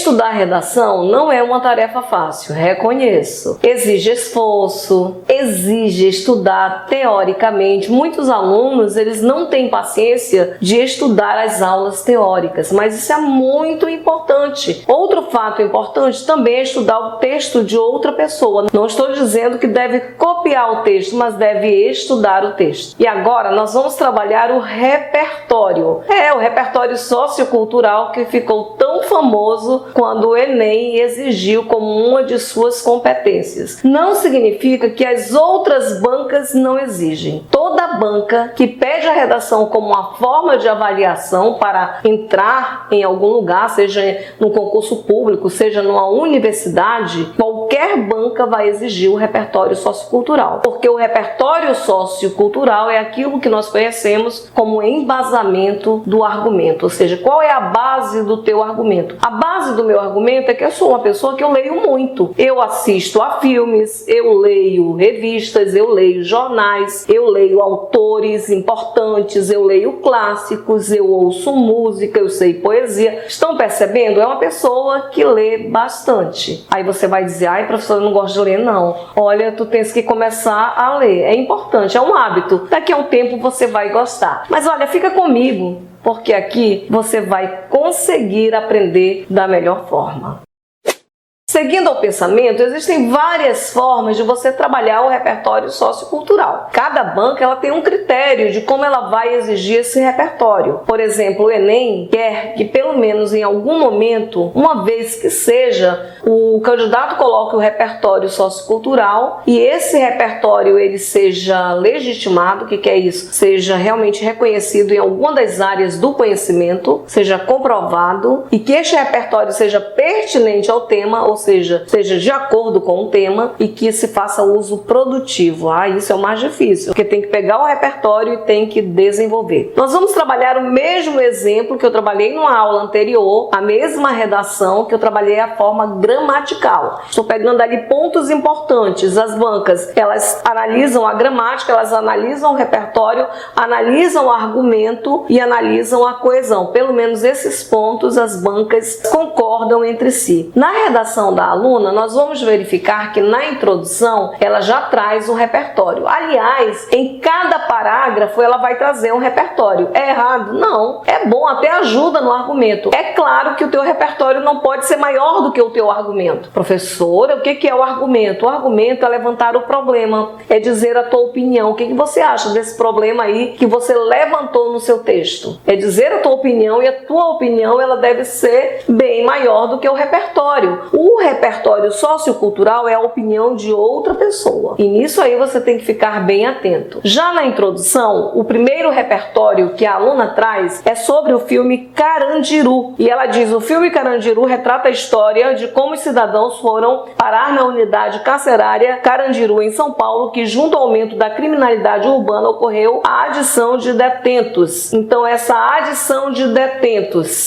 Estudar redação não é uma tarefa fácil, reconheço. Exige esforço, exige estudar teoricamente. Muitos alunos, eles não têm paciência de estudar as aulas teóricas, mas isso é muito importante. Outro fato importante também é estudar o texto de outra pessoa. Não estou dizendo que deve copiar o texto, mas deve estudar o texto. E agora nós vamos trabalhar o repertório. O repertório sociocultural que ficou tão famoso quando o Enem exigiu como uma de suas competências. Não significa que as outras bancas não exigem. Toda banca que pede a redação como uma forma de avaliação para entrar em algum lugar, seja no concurso público, seja numa universidade, qualquer banca vai exigir o repertório sociocultural. Porque o repertório sociocultural é aquilo que nós conhecemos como embasamento do argumento, ou seja, qual é a base do teu argumento? A base do meu argumento é que eu sou uma pessoa que eu leio muito. Eu assisto a filmes, eu leio revistas, eu leio jornais, eu leio autores importantes, eu leio clássicos, eu ouço música, eu sei poesia. Estão percebendo? É uma pessoa que lê bastante. Aí você vai dizer, ai professor, eu não gosto de ler não. Olha, tu tens que começar a ler. É importante, é um hábito. Daqui a um tempo você vai gostar. Mas olha, fica comigo, porque aqui você vai conseguir aprender da melhor forma. Seguindo ao pensamento, existem várias formas de você trabalhar o repertório sociocultural. Cada banca ela tem um critério de como ela vai exigir esse repertório. Por exemplo, o Enem quer que pelo menos em algum momento, uma vez que seja, o candidato coloque o repertório sociocultural e esse repertório ele seja legitimado, o que é isso? Seja realmente reconhecido em alguma das áreas do conhecimento, seja comprovado e que este repertório seja pertinente ao tema, ou seja de acordo com o tema e que se faça uso produtivo. Isso é o mais difícil, porque tem que pegar o repertório e tem que desenvolver. Nós vamos trabalhar o mesmo exemplo que eu trabalhei numa aula anterior, a mesma redação que eu trabalhei a forma gramatical. Estou pegando ali pontos importantes. As bancas, elas analisam a gramática, elas analisam o repertório, analisam o argumento e analisam a coesão. Pelo menos esses pontos as bancas concordam entre si. Na redação da aluna, nós vamos verificar que na introdução ela já traz um repertório. Aliás, em cada parágrafo ela vai trazer um repertório. É errado? Não. É bom, até ajuda no argumento. É claro que o teu repertório não pode ser maior do que o teu argumento. Professora, o que é o argumento? O argumento é levantar o problema, é dizer a tua opinião. O que você acha desse problema aí que você levantou no seu texto? É dizer a tua opinião e a tua opinião ela deve ser bem maior do que o repertório. O repertório sociocultural é a opinião de outra pessoa. E nisso aí você tem que ficar bem atento. Já na introdução, o primeiro repertório que a aluna traz é sobre o filme Carandiru. E ela diz, o filme Carandiru retrata a história de como os cidadãos foram parar na unidade carcerária Carandiru, em São Paulo, que junto ao aumento da criminalidade urbana ocorreu a adição de detentos. Então essa adição de detentos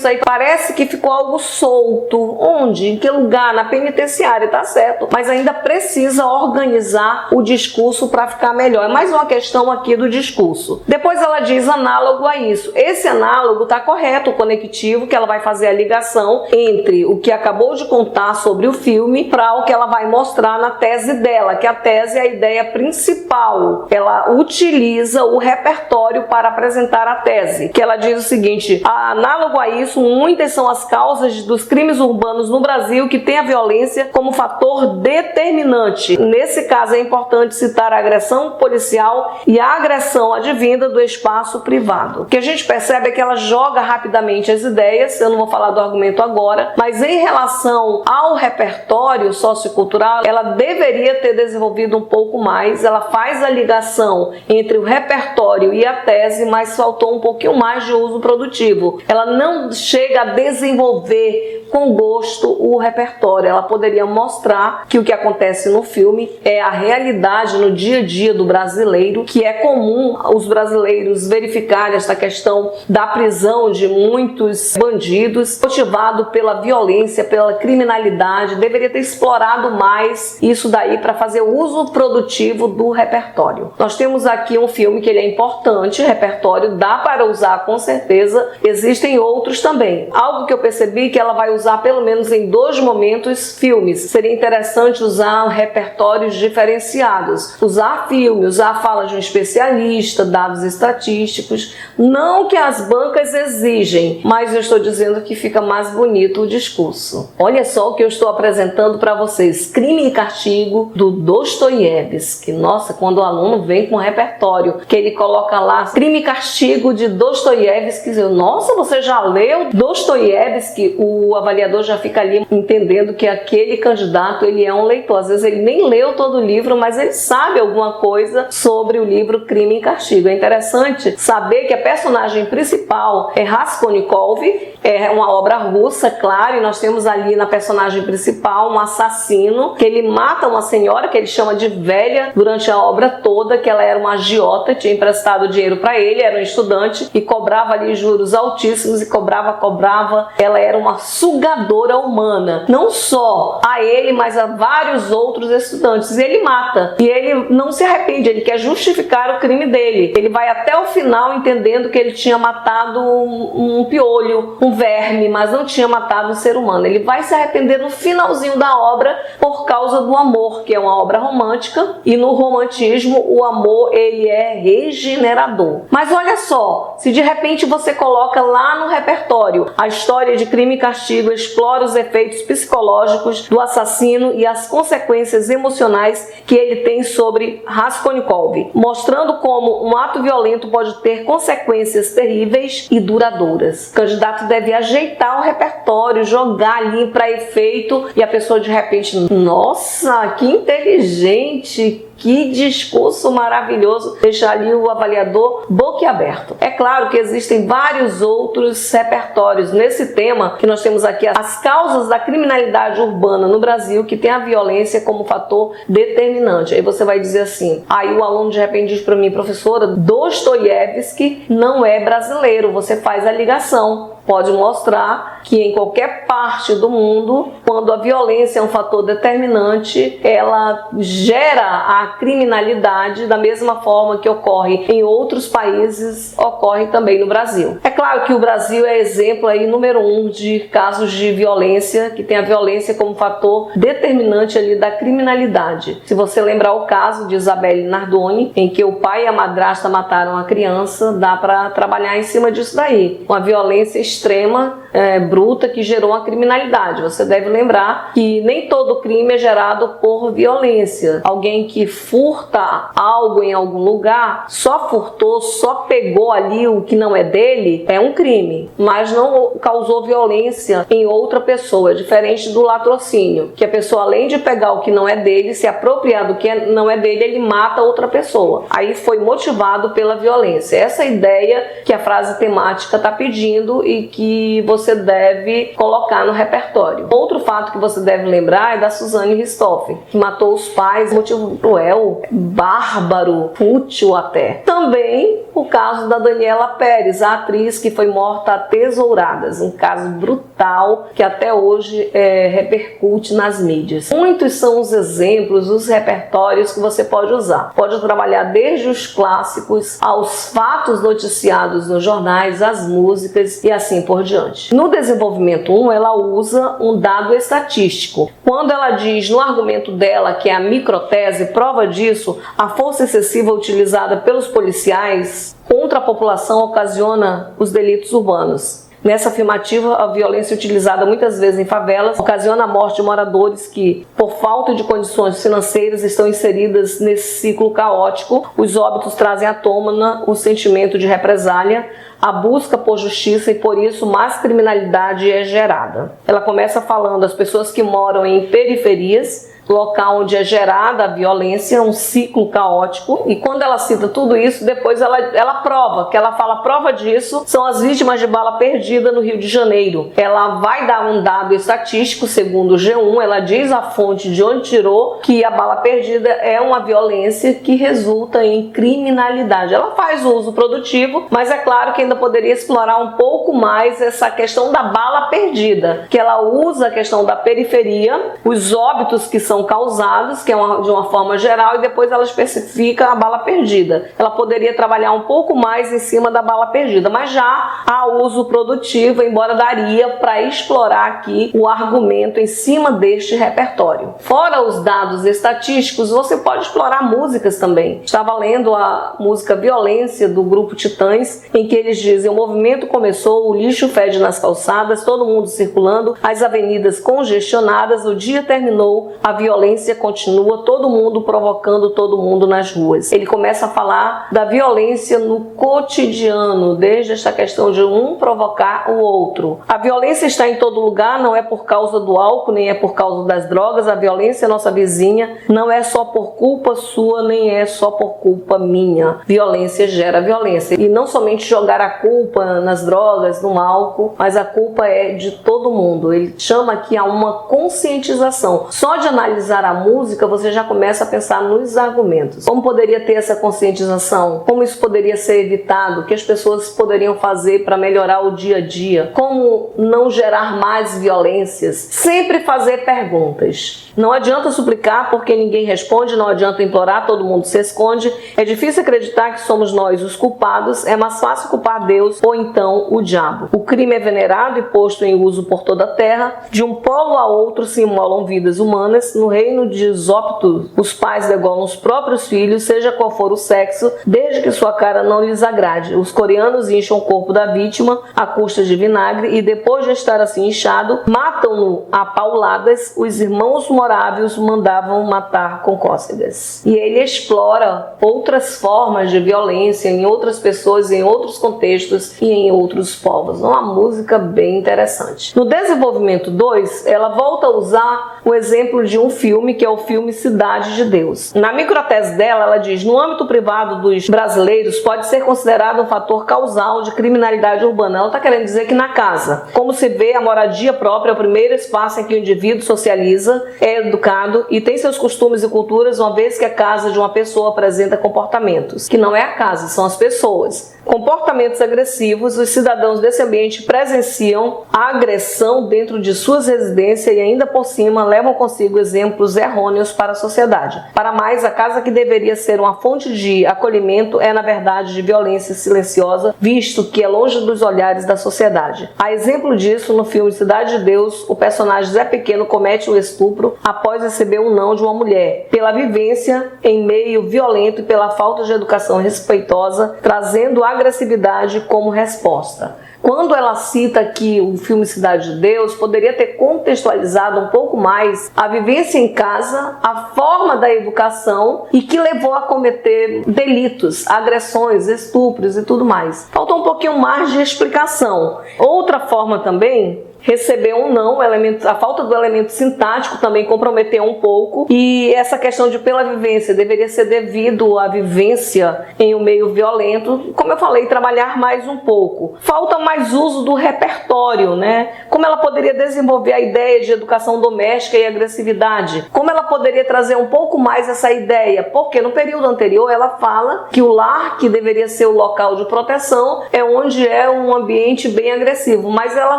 aí parece que ficou algo solto. Onde? Em que lugar? Na penitenciária, tá certo. Mas ainda precisa organizar o discurso para ficar melhor. É mais uma questão aqui do discurso. Depois ela diz análogo a isso. Esse análogo tá correto, o conectivo, que ela vai fazer a ligação entre o que acabou de contar sobre o filme para o que ela vai mostrar na tese dela, que a tese é a ideia principal. Ela utiliza o repertório para apresentar a tese, que ela diz o seguinte, análogo a isso, muitas são as causas dos crimes urbanos no Brasil que tem a violência como fator determinante. Nesse caso é importante citar a agressão policial e a agressão advinda do espaço privado. O que a gente percebe é que ela joga rapidamente as ideias, eu não vou falar do argumento agora, mas em relação ao repertório sociocultural, ela deveria ter desenvolvido um pouco mais, ela faz a ligação entre o repertório e a tese, mas faltou um pouquinho mais de uso produtivo. Ela não chega a desenvolver com gosto o repertório. Ela poderia mostrar que o que acontece no filme é a realidade no dia a dia do brasileiro, que é comum os brasileiros verificarem esta questão da prisão de muitos bandidos, motivado pela violência, pela criminalidade. Deveria ter explorado mais isso daí para fazer uso produtivo do repertório. Nós temos aqui um filme que ele é importante, repertório, dá para usar com certeza, existem outros também. Algo que eu percebi que ela vai usar pelo menos em 2 momentos filmes. Seria interessante usar repertórios diferenciados, usar filme, usar a fala de um especialista, dados estatísticos, não que as bancas exigem, mas eu estou dizendo que fica mais bonito o discurso. Olha só o que eu estou apresentando para vocês, Crime e Castigo, do Dostoiévski. Nossa, quando o aluno vem com um repertório, que ele coloca lá Crime e Castigo de Dostoiévski, nossa, você já leu Dostoiévski? O avaliador já fica ali entendendo que aquele candidato, ele é um leitor. Às vezes ele nem leu todo o livro, mas ele sabe alguma coisa sobre o livro Crime e Castigo. É interessante saber que a personagem principal é Raskolnikov, é uma obra russa, claro, e nós temos ali na personagem principal um assassino, que ele mata uma senhora que ele chama de velha durante a obra toda, que ela era uma agiota, tinha emprestado dinheiro para ele, era um estudante e cobrava ali juros altíssimos e cobrava, ela era uma sugadora humana, não só a ele, mas a vários outros estudantes, e ele mata, e ele não se arrepende, ele quer justificar o crime dele, ele vai até o final entendendo que ele tinha matado um piolho, um verme, mas não tinha matado um ser humano. Ele vai se arrepender no finalzinho da obra por causa do amor, que é uma obra romântica, e no romantismo o amor ele é regenerador. Mas olha só, se de repente você coloca lá no repertório a história de Crime e Castigo, explora os efeitos psicológicos do assassino e as consequências emocionais que ele tem sobre Raskolnikov, mostrando como um ato violento pode ter consequências terríveis e duradouras. O candidato deve ajeitar o repertório, jogar ali para efeito, e a pessoa de repente, nossa, que inteligente, que discurso maravilhoso, deixar ali o avaliador boquiaberto. É claro que existem vários outros repertórios nesse tema, que nós temos aqui as causas da criminalidade urbana no Brasil, que tem a violência como fator determinante. Aí você vai dizer assim, aí o aluno de repente diz para mim, professora, Dostoiévski não é brasileiro, você faz a ligação. Pode mostrar que em qualquer parte do mundo, quando a violência é um fator determinante, ela gera a criminalidade da mesma forma que ocorre em outros países, ocorre também no Brasil. É claro que o Brasil é exemplo aí número 1 de casos de violência, que tem a violência como fator determinante ali da criminalidade. Se você lembrar o caso de Isabelle Nardoni, em que o pai e a madrasta mataram a criança, dá para trabalhar em cima disso daí. Uma violência extrema, bruta, que gerou a criminalidade. Você deve lembrar que nem todo crime é gerado por violência. Alguém que furta algo em algum lugar, só furtou, só pegou ali o que não é dele, é um crime, mas não causou violência em outra pessoa, diferente do latrocínio, que a pessoa, além de pegar o que não é dele, se apropriar do que não é dele, ele mata outra pessoa. Aí foi motivado pela violência. Essa é a ideia que a frase temática está pedindo e que você deve colocar no repertório. Outro fato que você deve lembrar é da Suzane Richthofen, que matou os pais, motivo cruel, bárbaro, fútil até. Também o caso da Daniela Pérez, a atriz que foi morta a tesouradas, um caso brutal que até hoje repercute nas mídias. Muitos são os exemplos, os repertórios que você pode usar. Pode trabalhar desde os clássicos aos fatos noticiados nos jornais, as músicas e assim por diante. No desenvolvimento 1, ela usa um dado estatístico. Quando ela diz no argumento dela que é a microtese, prova disso, a força excessiva utilizada pelos policiais contra a população ocasiona os delitos urbanos. Nessa afirmativa, a violência utilizada muitas vezes em favelas ocasiona a morte de moradores que, por falta de condições financeiras, estão inseridas nesse ciclo caótico. Os óbitos trazem à tona o sentimento de represália, a busca por justiça, e por isso mais criminalidade é gerada. Ela começa falando das pessoas que moram em periferias, local onde é gerada a violência, um ciclo caótico. E quando ela cita tudo isso, depois ela prova, que ela fala, prova disso são as vítimas de bala perdida no Rio de Janeiro. Ela vai dar um dado estatístico, segundo o G1, ela diz a fonte de onde tirou que a bala perdida é uma violência que resulta em criminalidade. Ela faz o uso produtivo, mas é claro que ainda poderia explorar um pouco mais essa questão da bala perdida, que ela usa a questão da periferia, os óbitos que são causados, que é de uma forma geral, e depois ela especifica a bala perdida. Ela poderia trabalhar um pouco mais em cima da bala perdida, mas já há uso produtivo, embora daria para explorar aqui o argumento em cima deste repertório. Fora os dados estatísticos, você pode explorar músicas também. Estava lendo a música Violência, do grupo Titãs, em que eles dizem: o movimento começou, o lixo fede nas calçadas, todo mundo circulando, as avenidas congestionadas, o dia terminou, a violência continua, todo mundo provocando todo mundo nas ruas. Ele começa a falar da violência no cotidiano, desde esta questão de um provocar o outro. A violência está em todo lugar, não é por causa do álcool, nem é por causa das drogas. A violência é nossa vizinha, não é só por culpa sua, nem é só por culpa minha. Violência gera violência. E não somente jogar a culpa nas drogas, no álcool, mas a culpa é de todo mundo. Ele chama aqui a uma conscientização. Só de analisar a música, você já começa a pensar nos argumentos. Como poderia ter essa conscientização? Como isso poderia ser evitado? O que as pessoas poderiam fazer para melhorar o dia a dia? Como não gerar mais violências? Sempre fazer perguntas. Não adianta suplicar porque ninguém responde, não adianta implorar, todo mundo se esconde. É difícil acreditar que somos nós os culpados, é mais fácil culpar Deus ou então o diabo. O crime é venerado e posto em uso por toda a terra. De um polo a outro se imolam vidas humanas. No reino de Zópito, os pais degolam os próprios filhos, seja qual for o sexo, desde que sua cara não lhes agrade. Os coreanos incham o corpo da vítima à custa de vinagre e depois de estar assim inchado, matam-no a pauladas. Os irmãos morávios mandavam matar com cócegas. E ele explora outras formas de violência em outras pessoas, em outros contextos e em outros povos. Uma música bem interessante. No desenvolvimento 2, ela volta a usar o exemplo de um filme, que é o filme Cidade de Deus. Na microtese dela, ela diz: no âmbito privado dos brasileiros pode ser considerado um fator causal de criminalidade urbana. Ela está querendo dizer que na casa, como se vê, a moradia própria é o primeiro espaço em que o indivíduo socializa, é educado e tem seus costumes e culturas, uma vez que a casa de uma pessoa apresenta comportamentos, que não é a casa, são as pessoas. Comportamentos agressivos, os cidadãos desse ambiente presenciam a agressão dentro de suas residências e ainda por cima levam consigo exemplos errôneos para a sociedade. Para mais, a casa que deveria ser uma fonte de acolhimento é na verdade de violência silenciosa, visto que é longe dos olhares da sociedade. A exemplo disso, no filme Cidade de Deus, o personagem Zé Pequeno comete um estupro após receber um não de uma mulher, pela vivência em meio violento e pela falta de educação respeitosa, trazendo agressividade como resposta. Quando ela cita aqui o filme Cidade de Deus, poderia ter contextualizado um pouco mais a vivência em casa, a forma da educação e que levou a cometer delitos, agressões, estupros e tudo mais. Faltou um pouquinho mais de explicação. Outra forma também, receber um não, a falta do elemento sintático também comprometeu um pouco, e essa questão de pela vivência deveria ser devido à vivência em um meio violento. Como eu falei, trabalhar mais um pouco. Falta mais uso do repertório, né? Como ela poderia desenvolver a ideia de educação doméstica e agressividade? Como ela poderia trazer um pouco mais essa ideia? Porque no período anterior ela fala que o lar, que deveria ser o local de proteção, é onde é um ambiente bem agressivo, mas ela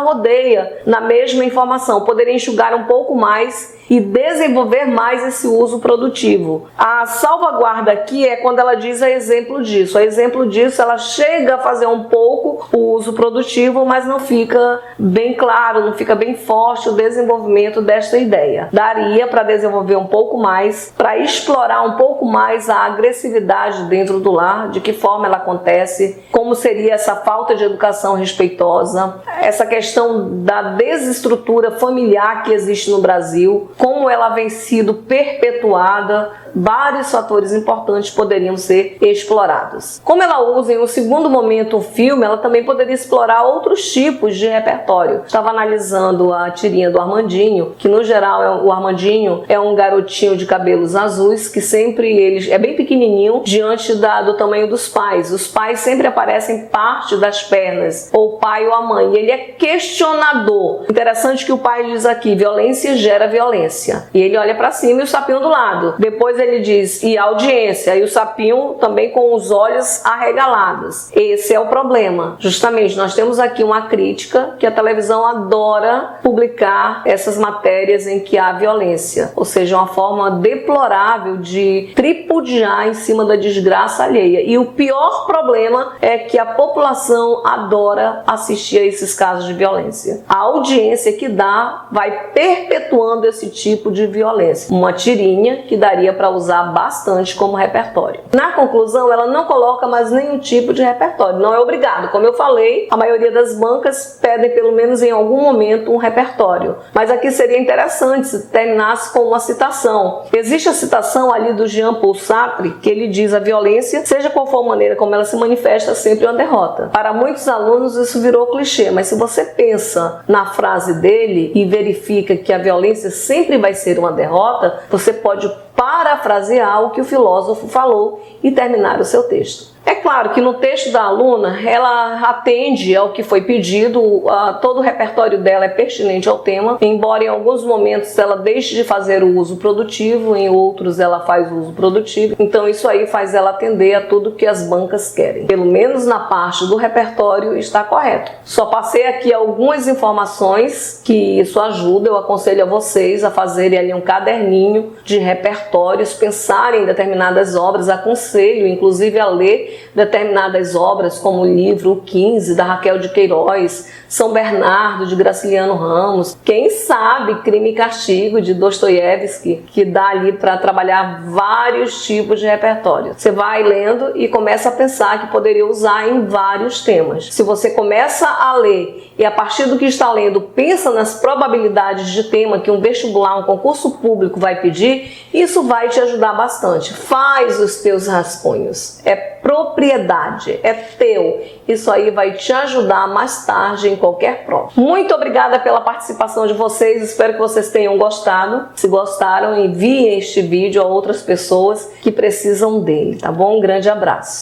rodeia na mesma informação. Poderia enxugar um pouco mais e desenvolver mais esse uso produtivo. A salvaguarda aqui é quando ela diz a exemplo disso. A exemplo disso, ela chega a fazer um pouco o uso produtivo, mas não fica bem claro, não fica bem forte o desenvolvimento desta ideia. Daria para desenvolver um pouco mais, para explorar um pouco mais a agressividade dentro do lar, de que forma ela acontece, como seria essa falta de educação respeitosa, essa questão da desestrutura familiar que existe no Brasil, como ela vem sido perpetuada vários fatores importantes poderiam ser explorados. Como ela usa em um segundo momento o filme, ela também poderia explorar outros tipos de repertório. Estava analisando a tirinha do Armandinho, que no geral o Armandinho é um garotinho de cabelos azuis, que sempre ele é bem pequenininho diante do tamanho dos pais. Os pais sempre aparecem parte das pernas, ou o pai ou a mãe, e ele é questionador. Interessante que o pai diz aqui, violência gera violência. E ele olha para cima e o sapinho do lado. Depois ele diz, e audiência, e o sapinho também com os olhos arregalados. Esse é o problema. Justamente, nós temos aqui uma crítica que a televisão adora publicar essas matérias em que há violência. Ou seja, uma forma deplorável de tripudiar em cima da desgraça alheia. E o pior problema é que a população adora assistir a esses casos de violência. A audiência que dá vai perpetuando esse tipo de violência. Uma tirinha que daria para usar bastante como repertório. Na conclusão, ela não coloca mais nenhum tipo de repertório. Não é obrigado. Como eu falei, a maioria das bancas pedem pelo menos em algum momento um repertório. Mas aqui seria interessante se terminasse com uma citação. Existe a citação ali do Jean-Paul Sartre, que ele diz: a violência, seja qual for a maneira como ela se manifesta, é sempre uma derrota. Para muitos alunos isso virou clichê, mas se você pensa na frase dele e verifica que a violência sempre vai ser uma derrota, você pode parafrasear o que o filósofo falou e terminar o seu texto. É claro que no texto da aluna, ela atende ao que foi pedido, todo o repertório dela é pertinente ao tema, embora em alguns momentos ela deixe de fazer o uso produtivo, em outros ela faz o uso produtivo, então isso aí faz ela atender a tudo que as bancas querem. Pelo menos na parte do repertório está correto. Só passei aqui algumas informações que isso ajuda, eu aconselho a vocês a fazerem ali um caderninho de repertórios, pensarem em determinadas obras, aconselho inclusive a ler determinadas obras como o livro 15 da Raquel de Queiroz, São Bernardo de Graciliano Ramos, quem sabe Crime e Castigo de Dostoiévski, que dá ali para trabalhar vários tipos de repertório. Você vai lendo e começa a pensar que poderia usar em vários temas. Se você começa a ler e a partir do que está lendo pensa nas probabilidades de tema que um vestibular, um concurso público vai pedir, isso vai te ajudar bastante. Faz os teus rascunhos. É propriedade, é teu. Isso aí vai te ajudar mais tarde em qualquer prova. Muito obrigada pela participação de vocês, espero que vocês tenham gostado. Se gostaram, enviem este vídeo a outras pessoas que precisam dele, tá bom? Um grande abraço.